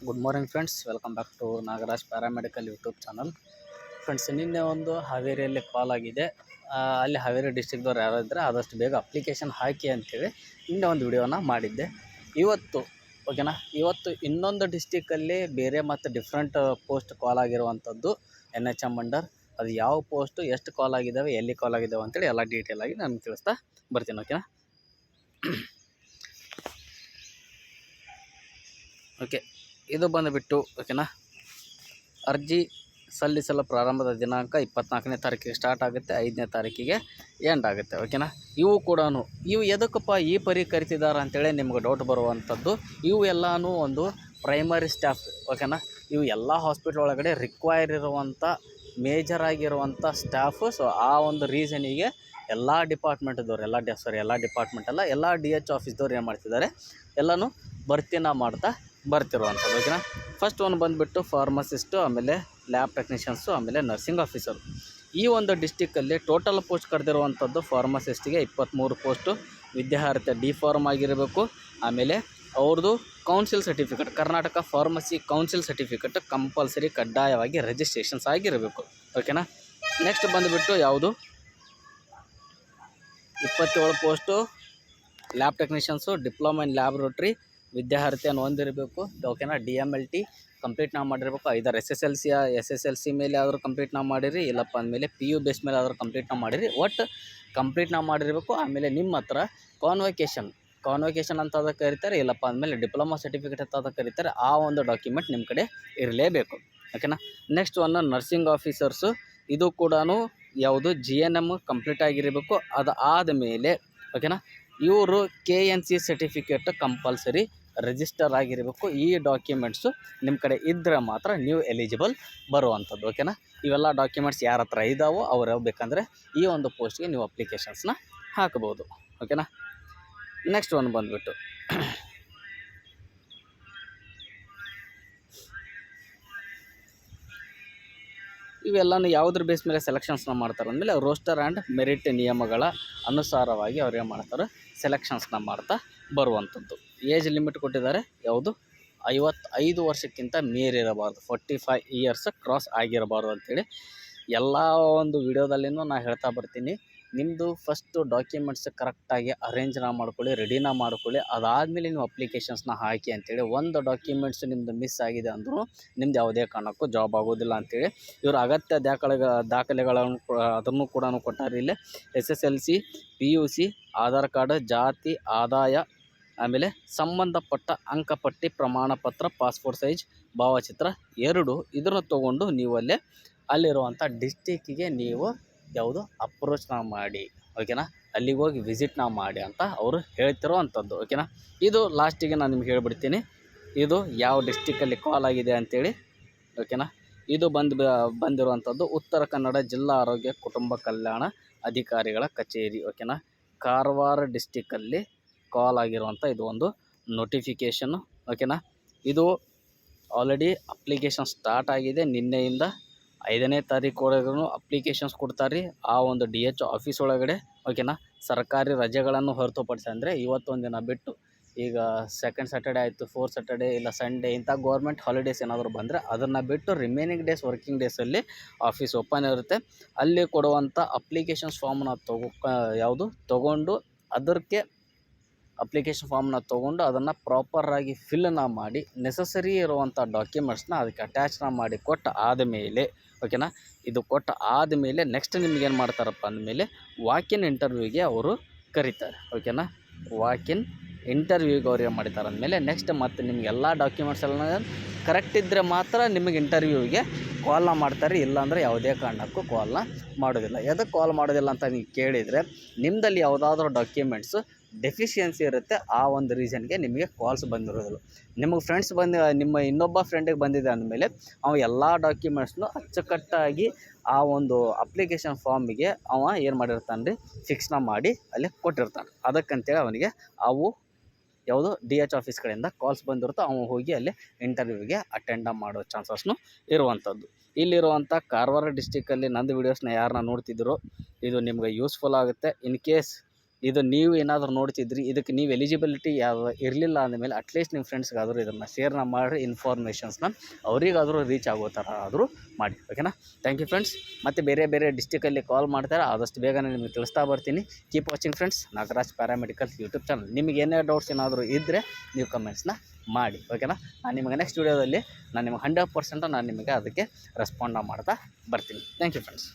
Good morning friends, welcome back to Nagaraj paramedical YouTube channel. Friends, ನಿನ್ನೆ ಒಂದು ಹಾವೇರಿಯಲ್ಲಿ ಕಾಲ್ ಆಗಿದೆ. ಅಲ್ಲಿ ಹಾವೇರಿ ಡಿಸ್ಟಿಕ್ದವ್ರು ಯಾರಾದರೆ ಆದಷ್ಟು ಬೇಗ ಅಪ್ಲಿಕೇಶನ್ ಹಾಕಿ ಅಂತೇಳಿ ನಿನ್ನೆ ಒಂದು ವಿಡಿಯೋನ ಮಾಡಿದ್ದೆ. ಇವತ್ತು ಇನ್ನೊಂದು ಡಿಸ್ಟಿಕ್ಕಲ್ಲಿ ಬೇರೆ ಮತ್ತು ಡಿಫ್ರೆಂಟ್ ಪೋಸ್ಟ್ ಕಾಲ್ ಆಗಿರುವಂಥದ್ದು NHM ಅಂಡರ್. ಅದು ಯಾವ ಪೋಸ್ಟು, ಎಷ್ಟು ಕಾಲ್ ಆಗಿದ್ದಾವೆ, ಎಲ್ಲಿ ಕಾಲ್ ಆಗಿದ್ದಾವೆ ಅಂತೇಳಿ ಎಲ್ಲ ಡೀಟೇಲಾಗಿ ನಾನು ತಿಳಿಸ್ತಾ ಬರ್ತೀನಿ. ಓಕೆ, ಇದು ಬಂದುಬಿಟ್ಟು ಅರ್ಜಿ ಸಲ್ಲಿಸಲು ಪ್ರಾರಂಭದ ದಿನಾಂಕ 24ನೇ ತಾರೀಕಿಗೆ ಸ್ಟಾರ್ಟ್ ಆಗುತ್ತೆ, 5ನೇ ತಾರೀಕಿಗೆ ಎಂಡ್ ಆಗುತ್ತೆ. ಇವು ಎದಕ್ಕಪ್ಪ ಈ ಪರಿ ಕರಿತಿದ್ದಾರೆ ಅಂತೇಳಿ ನಿಮ್ಗೆ ಡೌಟ್ ಬರುವಂಥದ್ದು. ಇವು ಎಲ್ಲನೂ ಒಂದು ಪ್ರೈಮರಿ ಸ್ಟಾಫ್. ಇವು ಎಲ್ಲ ಹಾಸ್ಪಿಟ್ಲ್ ಒಳಗಡೆ ರಿಕ್ವೈರ್ ಇರುವಂಥ ಮೇಜರ್ ಆಗಿರುವಂಥ ಸ್ಟಾಫು. ಸೊ ಆ ಒಂದು ರೀಸನಿಗೆ ಎಲ್ಲ ಡಿಪಾರ್ಟ್ಮೆಂಟ್ದವ್ರು ಎಲ್ಲ DH ಆಫೀಸ್ದವ್ರು ಏನು ಮಾಡ್ತಿದ್ದಾರೆ, ಎಲ್ಲನೂ ಭರ್ತಿನ ಮಾಡ್ತಾ ಬರ್ತಿರುವಂಥದ್ದು. ಫಸ್ಟ್ ಒಂದು ಬಂದುಬಿಟ್ಟು ಫಾರ್ಮಸಿಸ್ಟು, ಆಮೇಲೆ ಲ್ಯಾಬ್ ಟೆಕ್ನಿಷಿಯನ್ಸು, ಆಮೇಲೆ ನರ್ಸಿಂಗ್ ಆಫೀಸರು. ಈ ಒಂದು ಡಿಸ್ಟಿಕ್ಕಲ್ಲಿ ಟೋಟಲ್ ಪೋಸ್ಟ್ ಕರೆದಿರುವಂಥದ್ದು ಫಾರ್ಮಸಿಸ್ಟಿಗೆ 23 ಪೋಸ್ಟು. ವಿದ್ಯಾರ್ಹತೆ D.Pharm ಆಗಿರಬೇಕು. ಆಮೇಲೆ ಅವ್ರದ್ದು council certificate, Karnataka pharmacy council certificate compulsory ಕಡ್ಡಾಯವಾಗಿ ರಿಜಿಸ್ಟ್ರೇಷನ್ಸ್ ಆಗಿರಬೇಕು. ನೆಕ್ಸ್ಟ್ ಬಂದುಬಿಟ್ಟು ಯಾವುದು 27 post lab technicians, diploma in laboratory ವಿದ್ಯಾರ್ಹತೆಯನ್ನು ಹೊಂದಿರಬೇಕು. DMLT ಕಂಪ್ಲೀಟ್ ನಾವು ಮಾಡಿರಬೇಕು. ಐದರ್ SSLC ಮೇಲೆ ಆದರೂ ಕಂಪ್ಲೀಟ್ ನಾವು ಮಾಡಿರಿ, ಇಲ್ಲಪ್ಪ ಅಂದಮೇಲೆ PU ಬೇಸ್ ಮೇಲೆ ಆದರೂ ಕಂಪ್ಲೀಟ್ ನಾವು ಮಾಡಿರಿ. ಒಟ್ಟು ಕಂಪ್ಲೀಟ್ ನಾವು ಮಾಡಿರಬೇಕು. ಆಮೇಲೆ ನಿಮ್ಮ ಹತ್ರ ಕಾನ್ವೊಕೇಶನ್ ಅಂತ ಅದಕ್ಕೆ ಕರೀತಾರೆ, ಇಲ್ಲಪ್ಪ ಅಂದಮೇಲೆ ಡಿಪ್ಲೊಮಾ ಸರ್ಟಿಫಿಕೇಟ್ ಅಂತ ಅದಕ್ಕೆ ಕರೀತಾರೆ. ಆ ಒಂದು ಡಾಕ್ಯುಮೆಂಟ್ ನಿಮ್ಮ ಕಡೆ ಇರಲೇಬೇಕು. ನೆಕ್ಸ್ಟ್ ನರ್ಸಿಂಗ್ ಆಫೀಸರ್ಸು, ಇದು ಕೂಡ ಯಾವುದು GNM ಕಂಪ್ಲೀಟ್ ಆಗಿರಬೇಕು. ಅದು ಆದಮೇಲೆ ಇವರು KNC ಸರ್ಟಿಫಿಕೇಟ್ ಕಂಪಲ್ಸರಿ ರಿಜಿಸ್ಟರ್ ಆಗಿರಬೇಕು. ಈ ಡಾಕ್ಯುಮೆಂಟ್ಸು ನಿಮ್ಮ ಕಡೆ ಇದ್ದರೆ ಮಾತ್ರ ನೀವು ಎಲಿಜಿಬಲ್ ಬರುವಂಥದ್ದು. ಇವೆಲ್ಲ ಡಾಕ್ಯುಮೆಂಟ್ಸ್ ಯಾರ ಹತ್ರ ಇದ್ದಾವೋ ಅವ್ರು ಬೇಕಂದರೆ ಈ ಒಂದು ಪೋಸ್ಟ್ಗೆ ನೀವು ಅಪ್ಲಿಕೇಶನ್ಸ್ನ ಹಾಕ್ಬೋದು. ನೆಕ್ಸ್ಟ್ ಒಂದು ಬಂದುಬಿಟ್ಟು ಇವೆಲ್ಲನೂ ಯಾವುದ್ರ ಬೇಸ್ ಮೇಲೆ ಸೆಲೆಕ್ಷನ್ಸ್ನ ಮಾಡ್ತಾರೆ ಅಂದಮೇಲೆ ರೋಸ್ಟರ್ ಆ್ಯಂಡ್ ಮೆರಿಟ್ ನಿಯಮಗಳ ಅನುಸಾರವಾಗಿ ಅವ್ರು ಏನು ಮಾಡ್ತಾರೆ, ಸೆಲೆಕ್ಷನ್ಸ್ನ ಮಾಡ್ತಾ ಬರುವಂಥದ್ದು. ಏಜ್ ಲಿಮಿಟ್ ಕೊಟ್ಟಿದ್ದಾರೆ, ಯಾವುದು 55 ವರ್ಷಕ್ಕಿಂತ ಮೀರಿರಬಾರ್ದು, 45 ಇಯರ್ಸ್ ಕ್ರಾಸ್ ಆಗಿರಬಾರ್ದು ಅಂಥೇಳಿ ಎಲ್ಲ ಒಂದು ವಿಡಿಯೋದಲ್ಲಿನೂ ನಾನು ಹೇಳ್ತಾ ಬರ್ತೀನಿ. ನಿಮ್ಮದು ಫಸ್ಟು ಡಾಕ್ಯುಮೆಂಟ್ಸ್ ಕರೆಕ್ಟಾಗಿ ಅರೇಂಜ್ನ ಮಾಡ್ಕೊಳ್ಳಿ, ರೆಡಿನ ಮಾಡ್ಕೊಳ್ಳಿ. ಅದಾದಮೇಲೆ ನೀವು ಅಪ್ಲಿಕೇಶನ್ಸ್ನ ಹಾಕಿ ಅಂತೇಳಿ. ಒಂದು ಡಾಕ್ಯುಮೆಂಟ್ಸ್ ನಿಮ್ಮದು ಮಿಸ್ ಆಗಿದೆ ಅಂದರೂ ನಿಮ್ದು ಯಾವುದೇ ಕಾರಣಕ್ಕೂ ಜಾಬ್ ಆಗೋದಿಲ್ಲ ಅಂಥೇಳಿ ಇವರು ಅಗತ್ಯ ದಾಖಲೆಗಳನ್ನು ಅದನ್ನು ಕೂಡ ಕೊಟ್ಟಾರೆ. ಇಲ್ಲಿ SSLC, PUC, ಆಧಾರ್ ಕಾರ್ಡ್, ಜಾತಿ, ಆದಾಯ, ಆಮೇಲೆ ಸಂಬಂಧಪಟ್ಟ ಅಂಕಪಟ್ಟಿ, ಪ್ರಮಾಣ ಪತ್ರ, ಪಾಸ್ಪೋರ್ಟ್ ಸೈಜ್ ಭಾವಚಿತ್ರ 2 ಇದನ್ನು ತೊಗೊಂಡು ನೀವು ಅಲ್ಲಿರುವಂಥ ಡಿಸ್ಟಿಕ್ಕಿಗೆ ನೀವು ಯಾವುದು ಅಪ್ರೋಚ್ನ ಮಾಡಿ, ಅಲ್ಲಿಗೆ ಹೋಗಿ ವಿಸಿಟ್ನ ಮಾಡಿ ಅಂತ ಅವರು ಹೇಳ್ತಿರೋವಂಥದ್ದು. ಇದು ಲಾಸ್ಟಿಗೆ ನಾನು ನಿಮ್ಗೆ ಹೇಳ್ಬಿಡ್ತೀನಿ, ಇದು ಯಾವ ಡಿಸ್ಟಿಕ್ಕಲ್ಲಿ ಕಾಲ್ ಆಗಿದೆ ಅಂಥೇಳಿ. ಇದು ಬಂದಿರುವಂಥದ್ದು ಉತ್ತರ ಕನ್ನಡ ಜಿಲ್ಲಾ ಆರೋಗ್ಯ ಕುಟುಂಬ ಕಲ್ಯಾಣ ಅಧಿಕಾರಿಗಳ ಕಚೇರಿ. ಕಾರವಾರ ಡಿಸ್ಟಿಕ್ಕಲ್ಲಿ ಕಾಲ್ ಆಗಿರುವಂಥ ಇದು ಒಂದು ನೋಟಿಫಿಕೇಷನ್ನು. ಇದು ಆಲ್ರೆಡಿ ಅಪ್ಲಿಕೇಶನ್ ಸ್ಟಾರ್ಟ್ ಆಗಿದೆ. ನಿನ್ನೆಯಿಂದ 5ನೇ ತಾರೀಕು ಅಪ್ಲಿಕೇಶನ್ಸ್ ಕೊಡ್ತಾರೆ ಆ ಒಂದು DH ಆಫೀಸ್ ಒಳಗಡೆ. ಸರ್ಕಾರಿ ರಜೆಗಳನ್ನು ಹೊರತುಪಡಿಸಿ, ಅಂದರೆ ಇವತ್ತೊಂದು ದಿನ ಬಿಟ್ಟು, ಈಗ 2nd ಸ್ಯಾಟರ್ಡೆ ಆಯಿತು, 4th ಸ್ಯಾಟರ್ಡೆ ಇಲ್ಲ ಸಂಡೇ, ಇಂಥ ಗೌರ್ಮೆಂಟ್ ಹಾಲಿಡೇಸ್ ಏನಾದರೂ ಬಂದರೆ ಅದನ್ನು ಬಿಟ್ಟು ರಿಮೈನಿಂಗ್ ಡೇಸ್, ವರ್ಕಿಂಗ್ ಡೇಸಲ್ಲಿ ಆಫೀಸ್ ಓಪನ್ ಇರುತ್ತೆ. ಅಲ್ಲಿ ಕೊಡುವಂಥ ಅಪ್ಲಿಕೇಶನ್ಸ್ ಫಾರ್ಮ್ನ ತೊಗೊಂಡು ಅದಕ್ಕೆ ಅಪ್ಲಿಕೇಶನ್ ಫಾರ್ಮ್ನ ತೊಗೊಂಡು ಅದನ್ನು ಪ್ರಾಪರಾಗಿ ಫಿಲ್ನ ಮಾಡಿ ನೆಸಸರಿ ಇರುವಂಥ ಡಾಕ್ಯುಮೆಂಟ್ಸ್ನ ಅದಕ್ಕೆ ಅಟ್ಯಾಚ್ನ ಮಾಡಿ ಕೊಟ್ಟು ಆದಮೇಲೆ ಇದು ಕೊಟ್ಟು ಆದಮೇಲೆ ನೆಕ್ಸ್ಟ್ ನಿಮ್ಗೇನು ಮಾಡ್ತಾರಪ್ಪ ಅಂದಮೇಲೆ ವಾಕಿನ್ ಇಂಟರ್ವ್ಯೂಗೆ ಅವರು ಕರೀತಾರೆ. ವಾಕಿನ್ ಇಂಟರ್ವ್ಯೂಗೆ ಅವ್ರು ಏನು ಮಾಡ್ತಾರೆ ಅಂದಮೇಲೆ ನೆಕ್ಸ್ಟ್ ಮತ್ತು ನಿಮಗೆಲ್ಲ ಡಾಕ್ಯುಮೆಂಟ್ಸ್ ಎಲ್ಲ ಕರೆಕ್ಟ್ ಇದ್ದರೆ ಮಾತ್ರ ನಿಮಗೆ ಇಂಟರ್ವ್ಯೂಗೆ ಕಾಲ್ನ ಮಾಡ್ತಾರೆ, ಇಲ್ಲಾಂದರೆ ಯಾವುದೇ ಕಾರಣಕ್ಕೂ ಕಾಲ್ನ ಮಾಡೋದಿಲ್ಲ. ಎದಕ್ಕೆ ಕಾಲ್ ಮಾಡೋದಿಲ್ಲ ಅಂತ ನೀವು ಕೇಳಿದರೆ, ನಿಮ್ಮದಲ್ಲಿ ಯಾವುದಾದ್ರೂ ಡಾಕ್ಯುಮೆಂಟ್ಸು ಡೆಫಿಷಿಯನ್ಸಿ ಇರುತ್ತೆ, ಆ ಒಂದು ರೀಸನ್ಗೆ ನಿಮಗೆ ಕಾಲ್ಸ್ ಬಂದಿರೋದಿಲ್ಲ. ನಿಮಗೆ ನಿಮ್ಮ ಇನ್ನೊಬ್ಬ ಫ್ರೆಂಡಿಗೆ ಬಂದಿದೆ ಅಂದಮೇಲೆ ಅವ ಎಲ್ಲ ಡಾಕ್ಯುಮೆಂಟ್ಸ್ನು ಅಚ್ಚುಕಟ್ಟಾಗಿ ಆ ಒಂದು ಅಪ್ಲಿಕೇಶನ್ ಫಾರ್ಮಿಗೆ ಅವ ಏನು ಮಾಡಿರ್ತಾನೆ ರೀ, ಫಿಕ್ಸ್ನ ಮಾಡಿ ಅಲ್ಲಿ ಕೊಟ್ಟಿರ್ತಾನೆ. ಅದಕ್ಕಂತೇಳಿ ಅವನಿಗೆ ಅವು ಯಾವುದು DH ಆಫೀಸ್ ಕಡೆಯಿಂದ ಕಾಲ್ಸ್ ಬಂದಿರುತ್ತೋ ಅವನು ಹೋಗಿ ಅಲ್ಲಿ ಇಂಟರ್ವ್ಯೂಗೆ ಅಟೆಂಡ್ ಮಾಡೋ ಚಾನ್ಸಸ್ನು ಇರುವಂಥದ್ದು. ಇಲ್ಲಿರುವಂಥ ಕಾರವಾರ ಡಿಸ್ಟಿಕ್ಕಲ್ಲಿ ನಂದು ವೀಡಿಯೋಸ್ನ ಯಾರನ್ನ ನೋಡ್ತಿದ್ದೀರೋ ಇದು ನಿಮ್ಗೆ ಯೂಸ್ಫುಲ್ ಆಗುತ್ತೆ. ಇನ್ ಕೇಸ್ ಇದು ನೀವು ಏನಾದರೂ ನೋಡ್ತಿದ್ರಿ ಇದಕ್ಕೆ ನೀವು ಎಲಿಜಿಬಿಲಿಟಿ ಯಾವ ಇರಲಿಲ್ಲ ಅಂದಮೇಲೆ ಅಟ್ಲೀಸ್ಟ್ ನಿಮ್ಮ ಫ್ರೆಂಡ್ಸ್ಗಾದರೂ ಇದನ್ನು ಶೇರ್ನ ಮಾಡಿ ಇನ್ಫಾರ್ಮೇಷನ್ಸ್ನ ಅವರಿಗಾದರೂ ರೀಚ್ ಆಗೋ ಥರ ಆದರೂ ಮಾಡಿ. ಓಕೆನಾ. Thank you friends. ಮತ್ತು ಬೇರೆ ಬೇರೆ ಡಿಸ್ಟಿಕಲ್ಲಿ ಕಾಲ್ ಮಾಡ್ತಾರೆ, ಆದಷ್ಟು ಬೇಗನೆ ನಿಮಗೆ ತಿಳಿಸ್ತಾ ಬರ್ತೀನಿ. Keep watching friends, Nagaraj paramedical YouTube channel. ನಿಮಗೆ ಏನೇ ಡೌಟ್ಸ್ ಏನಾದರೂ ಇದ್ದರೆ ನೀವು ಕಮೆಂಟ್ಸ್ನ ಮಾಡಿ. ಓಕೆನಾ. ನಾನು ನಿಮಗೆ ನೆಕ್ಸ್ಟ್ ವೀಡಿಯೋದಲ್ಲಿ ನಾನು ನಿಮಗೆ 100% ನಾನು ನಿಮಗೆ ಅದಕ್ಕೆ ರೆಸ್ಪಾಂಡ್ ಮಾಡ್ತಾ ಬರ್ತೀನಿ. Thank you friends.